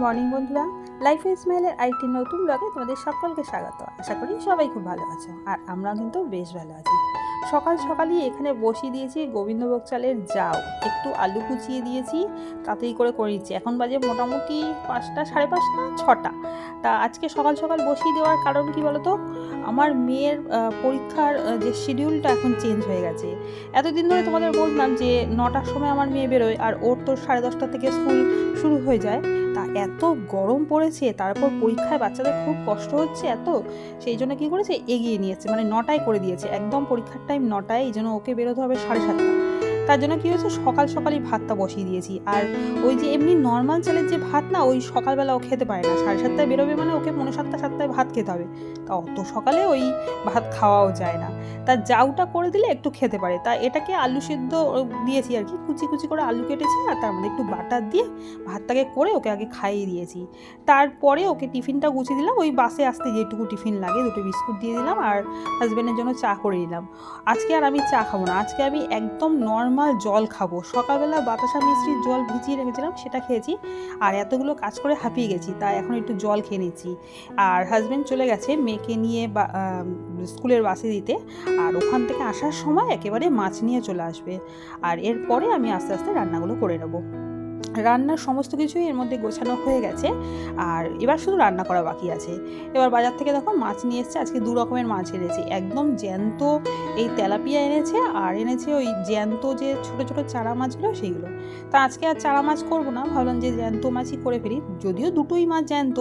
Morning বন্ধুরা, life স্মাইলের আরেকটি নতুন ব্লগে তোমাদের সকলকে স্বাগত। আশা করি সবাই খুব ভালো আছো, আর আমরাও কিন্তু বেশ ভালো আছি। সকাল সকালই এখানে বসিয়ে দিয়েছি গোবিন্দভোগ চালের জাউ, একটু আলু কুচিয়ে দিয়েছি, তাড়াতাড়ি করে নিচ্ছি। এখন বাজে মোটামুটি 5টা, সাড়ে 5টা, 6টা। তা আজকে সকাল সকাল বসিয়ে দেওয়ার কারণ কি বলতো, আমার মেয়ের পরীক্ষার যে শিডিউলটা এখন চেঞ্জ হয়ে গেছে। এতদিন ধরে তোমাদের বললাম যে 9টার সময় আমার মেয়ে বেরোয়, আর ওর তো 10:30 থেকে স্কুল শুরু হয়ে যায়। তা এত গরম পড়েছে, তারপর পরীক্ষায় বাচ্চাদের খুব কষ্ট হচ্ছে এত, সেই জন্য কী করেছে, এগিয়ে নিয়েছে, মানে 9টায় করে দিয়েছে। একদম পরীক্ষার টাইম 9টায়, এই জন্য ওকে বেরোতে হবে 7:30। তার জন্য কী হয়েছে, সকাল সকালই ভাতটা বসিয়ে দিয়েছি। আর ওই যে এমনি নর্মাল চালের যে ভাত না, ওই সকালবেলা ও খেতে পারে না। 7:30টায় বেরোবে মানে ওকে 6:45, 7টায় ভাত খেতে হবে। তা অত সকালে ওই ভাত খাওয়াও যায় না। তা জাউটা করে দিলে একটু খেতে পারে। তা এটাকে আলু সিদ্ধ দিয়েছি আর কি, কুচি কুচি করে আলু কেটেছি, আর তার মধ্যে একটু বাটার দিয়ে ভাতটাকে করে ওকে আগে খাইয়ে দিয়েছি। তারপরে ওকে টিফিনটা গুছিয়ে দিলাম। ওই বাসে আসতে যেটুকু টিফিন লাগে, 2টো বিস্কুট দিয়ে দিলাম, আর হাজব্যান্ডের জন্য চা করে নিলাম। আজকে আর আমি চা খাবো না, আজকে আমি একদম নর্মাল জল খাবো। সকালবেলা বাতাসা মিশ্রির জল ভিজিয়ে রেখেছিলাম, সেটা খেয়েছি। আর এতগুলো কাজ করে হাঁপিয়ে গেছি, তাই এখন একটু জল খেয়ে নিচ্ছি। আর হাজব্যান্ড চলে গেছে মেয়েকে নিয়ে স্কুলের বাসে দিতে, আর ওখান থেকে আসার সময় একেবারে মাছ নিয়ে চলে আসবে। আর এরপরে আমি আস্তে আস্তে রান্নাগুলো করে নেবো। রান্নার সমস্ত কিছুই এর মধ্যে গোছানো হয়ে গেছে, আর এবার শুধু রান্না করা বাকি আছে। এবার বাজার থেকে দেখো মাছ নিয়ে এসেছে, আজকে 2 রকমের মাছ এনেছি। একদম জ্যান্ত এই তেলাপিয়া এনেছে, আর এনেছে ওই জ্যান্ত যে ছোটো ছোটো চারা মাছগুলো, সেইগুলো। তা আজকে আর চারা মাছ করবো না, ভাবলাম যে জ্যান্ত মাছই করে ফেলি। যদিও দুটোই মাছ জ্যান্ত,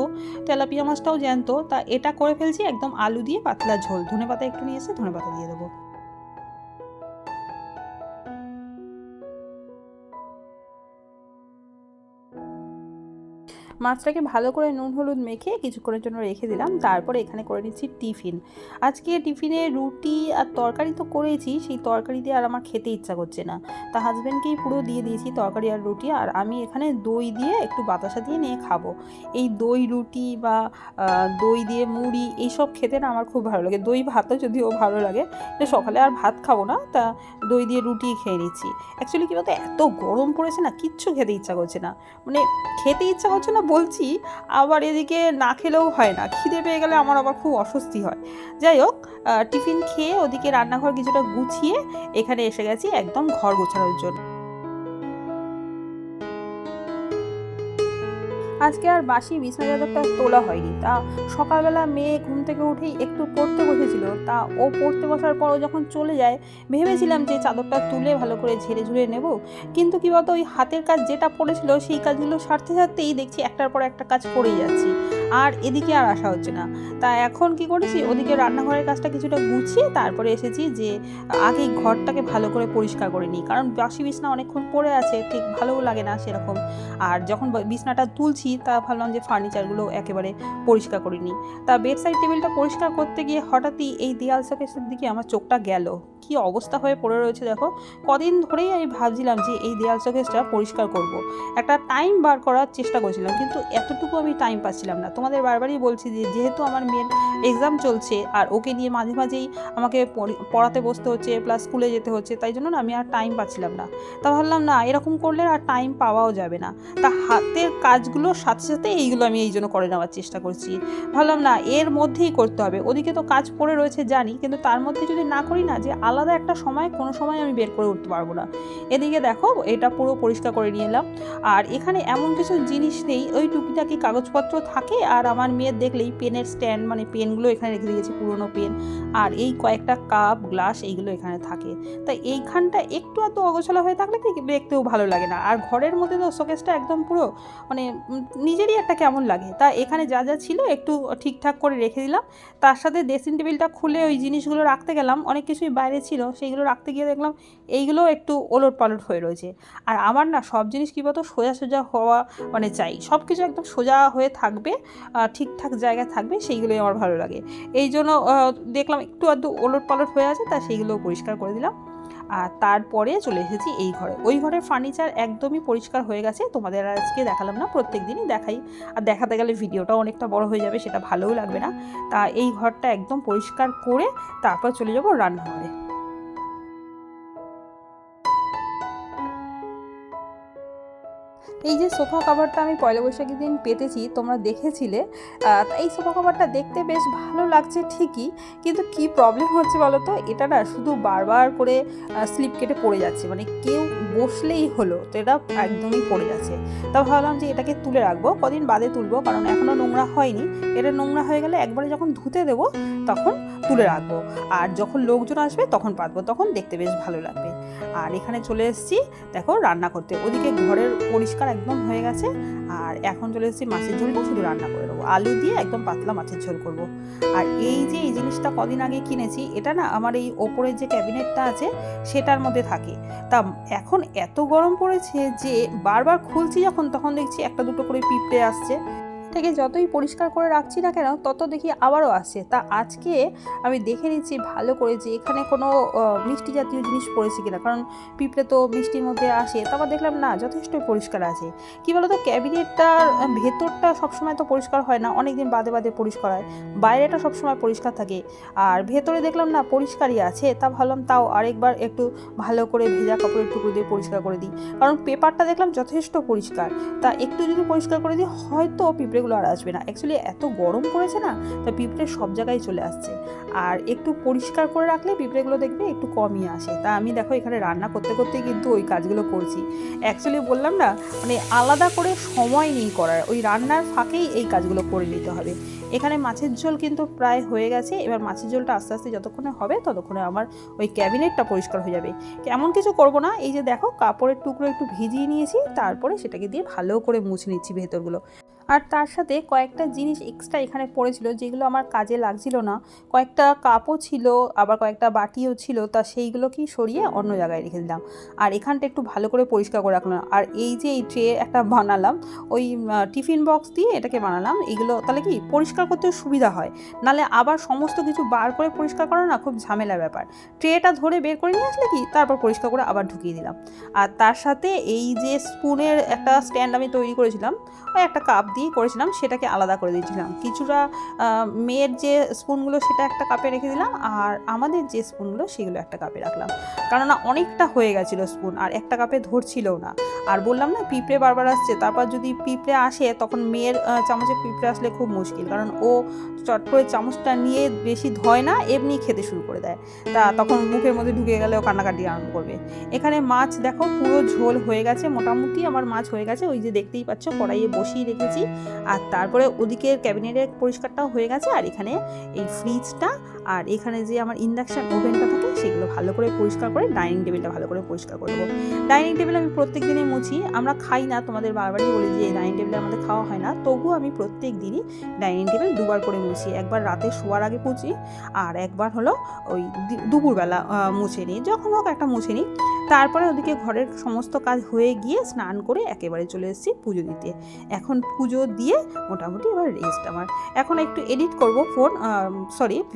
তেলাপিয়া মাছটাও জ্যান্ত। তা এটা করে ফেলছি একদম আলু দিয়ে পাতলা ঝোল। ধনেপাতা একটু নিয়ে এসে ধনেপাতা দিয়ে দেবো। মাছটাকে ভালো করে নুন হলুদ মেখে কিছুক্ষণের জন্য রেখে দিলাম। তারপরে এখানে করে নিচ্ছি টিফিন। আজকে টিফিনে রুটি আর তরকারি তো করেছি, সেই তরকারি দিয়ে আর আমার খেতে ইচ্ছা করছে না। তা হাজব্যান্ডকেই পুরো দিয়ে দিয়েছি তরকারি আর রুটি, আর আমি এখানে দই দিয়ে একটু বাতাসা দিয়ে নিয়ে খাবো। এই দই রুটি বা দই দিয়ে মুড়ি এইসব খেতে না আমার খুব ভালো লাগে। দই ভাতও যদিও ভালো লাগে, সকালে আর ভাত খাবো না, তা দই দিয়ে রুটি খেয়ে নিচ্ছি। অ্যাকচুয়ালি কী বলতো, এত গরম পড়েছে না, কিচ্ছু খেতে ইচ্ছা করছে না। মানে খেতে ইচ্ছা করছে না বলছি, আবার এদিকে না খেলেও হয় না, খিদে পেয়ে গেলে আমার আবার খুব অস্বস্তি হয়। যাই হোক, টিফিন খেয়ে ওদিকে রান্নাঘর কিছুটা গুছিয়ে এখানে এসে গেছি একদম ঘর গোছানোর জন্য। আজকে আর বাসি বিছানা চাদরটা তোলা হয়নি। তা সকালবেলা মেয়ে ঘুম থেকে উঠেই একটু পড়তে বসেছিল। তা ও পড়তে বসার পর ও যখন চলে যায়, ভেবেছিলাম যে চাদরটা তুলে ভালো করে ঝেড়ে ঝুড়ে নেব। কিন্তু কী বলতো, ওই হাতের কাজ যেটা পড়েছিল সেই কাজগুলো সারতে সারতেই দেখছি একটার পর একটা কাজ করেই যাচ্ছি, আর এদিকে আর আসা হচ্ছে না। তা এখন কি করেছি, ওদিকে রান্নাঘরের কাজটা কিছুটা গুছিয়ে তারপরে এসেছি যে আগে ঘরটাকে ভালো করে পরিষ্কার করে নিই, কারণ বাসি বিছনা অনেকক্ষণ পড়ে আছে, ঠিক ভালোও লাগে না সেরকম। আর যখন বিছনাটা তুলছি, তা ভাবলাম যে ফার্নিচারগুলো একেবারে পরিষ্কার করে নিই। তা বেড সাইড টেবিলটা পরিষ্কার করতে গিয়ে হঠাৎই এই দেয়াল শোকেসের দিকে আমার চোখটা গেল। কি অবস্থা হয়ে পড়ে রয়েছে দেখো। কদিন ধরেই আমি ভাবছিলাম যে এই দেয়াল শোকেসটা পরিষ্কার করব। একটা টাইম বার করার চেষ্টা করছিলাম, কিন্তু এতটুকু আমি টাইম পাচ্ছিলাম না। তোমাদের বারবারই বলছি যে যেহেতু আমার মেয়ের এক্সাম চলছে, আর ওকে নিয়ে মাঝে মাঝেই আমাকে পড়াতে বসতে হচ্ছে, প্লাস স্কুলে যেতে হচ্ছে, তাই জন্য না আমি আর টাইম পাচ্ছিলাম না। তা ভাবলাম না, এরকম করলে আর টাইম পাওয়াও যাবে না। তা হাতের কাজগুলোর সাথে সাথে এইগুলো আমি এই জন্য করে নেওয়ার চেষ্টা করছি। ভাবলাম না, এর মধ্যেই করতে হবে। ওদিকে তো কাজ পড়ে রয়েছে জানি, কিন্তু তার মধ্যে যদি না করি না, যে আলাদা একটা সময় কোনো সময় আমি বের করে উঠতে পারবো না। এদিকে দেখো এটা পুরো পরিষ্কার করে নিয়ে এলাম। আর এখানে এমন কিছু জিনিস নেই, ওই টুকিটাকি কাগজপত্র থাকে, আর আমার মেয়ের দেখলেই পেনের স্ট্যান্ড, মানে পেনগুলো এখানে রেখে দিয়েছি, পুরোনো পেন, আর এই কয়েকটা কাপ গ্লাস এইগুলো এখানে থাকে। তাই এইখানটা একটু এত অগোছালো হয়ে থাকলে দেখতেও ভালো লাগে না। আর ঘরের মধ্যে তো শোকেসটা একদম পুরো মানে নিজেরই একটা কেমন লাগে। তা এখানে যা যা ছিল একটু ঠিকঠাক করে রেখে দিলাম। তার সাথে ড্রেসিং টেবিলটা খুলে ওই জিনিসগুলো রাখতে গেলাম, অনেক কিছুই বাইরে ছিল, সেইগুলো রাখতে গিয়ে দেখলাম এইগুলোও একটু ওলট পালট হয়ে রয়েছে। আর আমার না সব জিনিস কী বলতো, সোজা সোজা হওয়া মানে চাই, সব কিছু একদম সোজা হয়ে থাকবে, ঠিকঠাক জায়গায় থাকবে, সেইগুলোই আমার ভালো লাগে। এই জন্য দেখলাম একটু আধটু ওলট পালট হয়ে আছে, তা সেইগুলোও পরিষ্কার করে দিলাম। আর তারপরে চলে এসেছি এই ঘরে। ওই ঘরের ফার্নিচার একদমই পরিষ্কার হয়ে গেছে, তোমাদের আজকে দেখালাম না, প্রত্যেক দিনই দেখাই। আর দেখাতে গেলে ভিডিওটাও অনেকটা বড় হয়ে যাবে, সেটা ভালোও লাগবে না। তা এই ঘরটা একদম পরিষ্কার করে তারপর চলে যাব রান্নাঘরে। এই যে সোফা কভারটা আমি পয়লা বৈশাখের দিন পেতেছি, তোমরা দেখেছিলে। এই সোফা কভারটা দেখতে বেশ ভালো লাগছে ঠিকই, কিন্তু কি প্রবলেম হচ্ছে বলো তো, এটা না শুধু বারবার করে স্লিপ কেটে পড়ে যাচ্ছে, মানে কেউ বসলেই হলো তো এটা একদমই পড়ে যাচ্ছে। তা ভাবলাম যে এটাকে তুলে রাখবো, কদিন বাদে তুলবো, কারণ এখনও নোংরা হয়নি। এটা নোংরা হয়ে গেলে একবারে যখন ধুতে দেবো তখন তুলে রাখবো, আর যখন লোকজন আসবে তখন পাতবো, তখন দেখতে বেশ ভালো লাগবে। আর এখানে চলে এসেছি দেখো রান্না করতে। ওদিকে ঘরের পরিষ্কার একদম হয়ে গেছে, আর এখন চলে এসেছি মাছের ঝোলটা শুধু রান্না করে দেবো, আলু দিয়ে একদম পাতলা মাছের ঝোল করব। আর এই যে এই জিনিসটা কদিন আগে কিনেছি, এটা না আমার এই ওপরের যে ক্যাবিনেটটা আছে সেটার মধ্যে থাকে। তা এখন এত গরম পড়েছে যে বারবার খুলছি যখন, তখন দেখছি একটা দুটো করে পিঁপড়ে আসছে। থেকে যতই পরিষ্কার করে রাখছি না কেন তত দেখি আবারও আসছে। তা আজকে আমি দেখে নিচ্ছি ভালো করে যে এখানে কোনো মিষ্টি জাতীয় জিনিস পড়েছে কিনা, কারণ পিঁপড়ে তো মিষ্টির মধ্যে আসে। তারপর দেখলাম না, যথেষ্টই পরিষ্কার আছে। কী বলো তো, ক্যাবিনেটটার ভেতরটা সবসময় তো পরিষ্কার হয় না, অনেক দিন বাদে বাদে পরিষ্কার হয়, বাইরেটা সবসময় পরিষ্কার থাকে, আর ভেতরে দেখলাম না পরিষ্কারই আছে। তা ভাবলাম তাও আরেকবার একটু ভালো করে ভেজা কাপড়ের টুকরো দিয়ে পরিষ্কার করে দিই, কারণ পেপারটা দেখলাম যথেষ্ট পরিষ্কার। তা একটু যদি পরিষ্কার করে দিই হয়তো পিঁপড়েগুলো আর আসবে না। অ্যাকচুয়ালি এত গরম পড়েছে না, তা পিঁপড়ে সব জায়গায় চলে আসছে, আর একটু পরিষ্কার করে রাখলে পিঁপড়েগুলো দেখবে একটু কমই আসে। তা আমি দেখো এখানে রান্না করতে করতেই কিন্তু ওই কাজগুলো করছি। অ্যাকচুয়ালি বললাম না, মানে আলাদা করে সময় নেই করার, ওই রান্নার ফাঁকেই এই কাজগুলো করে নিতে হবে। এখানে মাছের ঝোল কিন্তু প্রায় হয়ে গেছে। এবার মাছের ঝোলটা আস্তে আস্তে যতক্ষণে হবে ততক্ষণে আমার ওই ক্যাবিনেটটা পরিষ্কার হয়ে যাবে। এমন কিছু করব না, এই যে দেখো কাপড়ের টুকরো একটু ভিজিয়ে নিয়েছি, তারপরে সেটাকে দিয়ে ভালো করে মুছে নিচ্ছি ভেতরগুলো। আর তার সাথে কয়েকটা জিনিস এক্সট্রা এখানে পড়েছিল যেগুলো আমার কাজে লাগছিল না। কয়েকটা কাপও ছিল, আবার কয়েকটা বাটিও ছিল, তা সেইগুলোকেই সরিয়ে অন্য জায়গায় রেখে দিলাম। আর এখানটা একটু ভালো করে পরিষ্কার করে রাখলাম। আর এই যে এই ট্রে একটা বানালাম, ওই টিফিন বক্স দিয়ে এটাকে বানালাম, এইগুলো তাহলে কি পরিষ্কার করতেও সুবিধা হয়, নাহলে আবার সমস্ত কিছু বার করে পরিষ্কার করা না খুব ঝামেলার ব্যাপার। ট্রেটা ধরে বের করে নিয়ে আসলে কি তারপর পরিষ্কার করে আবার ঢুকিয়ে দিলাম। আর তার সাথে এই যে স্পুনের একটা স্ট্যান্ড আমি তৈরি করেছিলাম, ওই একটা কাপ দিয়ে করেছিলাম, সেটাকে আলাদা করে দিয়েছিলাম। কিছুটা মেয়ের যে স্পুনগুলো সেটা একটা কাপে রেখে দিলাম, আর আমাদের যে স্পুনগুলো সেগুলো একটা কাপে রাখলাম, কেননা অনেকটা হয়ে গেছিলো স্পুন, আর একটা কাপে ধরছিলও না। আর বললাম না পিঁপড়ে বারবার আসছে, তারপর যদি পিঁপড়ে আসে তখন মেয়ের চামচে পিঁপড়ে আসলে খুব মুশকিল, কারণ ও চট করে চামচটা নিয়ে বেশি ধয় না, এমনি খেতে শুরু করে দেয়। তা তখন মুখের মধ্যে ঢুকে গেলে ও কান্নাকাটি আরম্ভ করবে। এখানে মাছ দেখো পুরো ঝোল হয়ে গেছে, মোটামুটি আমার মাছ হয়ে গেছে, ওই যে দেখতেই পাচ্ছ কড়াইয়ে বসিয়ে রেখেছি। আর তারপরে ওদিকে ক্যাবিনেটের পরিষ্কারটাও হয়ে গেছে, আর এখানে এই ফ্রিজটা আর এখানে যে আমার ইন্ডাকশান ওভেনটা থাকে সেগুলো ভালো করে পরিষ্কার করে ডাইনিং টেবিলটা ভালো করে পরিষ্কার করবো। ডাইনিং টেবিল আমি প্রত্যেক দিনই মুছি, আমরা খাই না, তোমাদের বারবারই বলি যে এই ডাইনিং টেবিলে আমাদের খাওয়া হয় না, তবুও আমি প্রত্যেক দিনই ডাইনিং টেবিল দুবার করে মুছি। একবার রাতে শোয়ার আগে মুছি, আর একবার হলো ওই দুপুরবেলা মুছে নিই, যখন হোক একটা মুছে নিই। তারপরে ওদিকে ঘরের সমস্ত কাজ হয়ে গিয়ে স্নান করে একেবারে চলে এসেছি পুজো দিতে। এখন পুজো দিয়ে মোটামুটি এবার রেস্ট আমার। এখন একটু এডিট করব,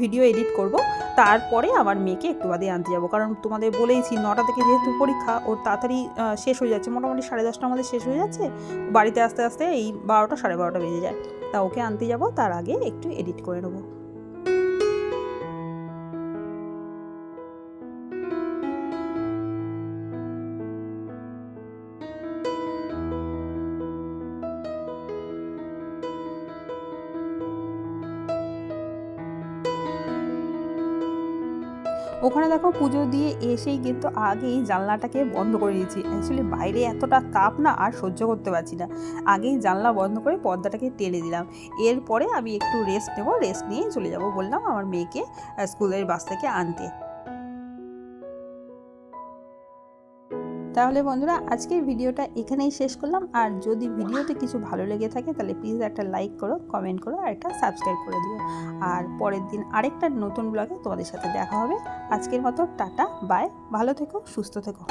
ভিডিও এডিট করব, তারপরে আমার মেয়েকে একটু বাদে আনতে যাবো, কারণ তোমাদের বলেইছি 9টা থেকে যেহেতু পরীক্ষা ওর তাড়াতাড়ি শেষ হয়ে যাচ্ছে, মোটামুটি 10:30টার মধ্যে শেষ হয়ে যাচ্ছে, বাড়িতে আসতে আসতে এই 12টা 12:30 বেজে যায়। তা ওকে আনতে যাব, তার আগে একটু এডিট করে নেবো। ওখানে দেখো পুজো দিয়ে এসেই কিন্তু আগেই জানলাটাকে বন্ধ করে দিয়েছি। অ্যাকচুয়ালি বাইরে এতটা তাপ না আর সহ্য করতে পারছি না, আগেই জানলা বন্ধ করে পর্দাটাকে টেনে দিলাম। এরপরে আমি একটু রেস্ট নেব, রেস্ট নিয়ে চলে যাব বললাম আমার মেয়েকে স্কুলের বাস থেকে আনতে। তাহলে বন্ধুরা আজকের ভিডিওটা এখানেই শেষ করলাম। আর যদি ভিডিওতে কিছু ভালো লেগে থাকে তাহলে প্লিজ একটা লাইক করো, কমেন্ট করো, আর একটা সাবস্ক্রাইব করে দিও। আর পরের দিন আরেকটা নতুন ব্লগে তোমাদের সাথে দেখা হবে। আজকের মতো টাটা, বাই, ভালো থেকো, সুস্থ থেকো।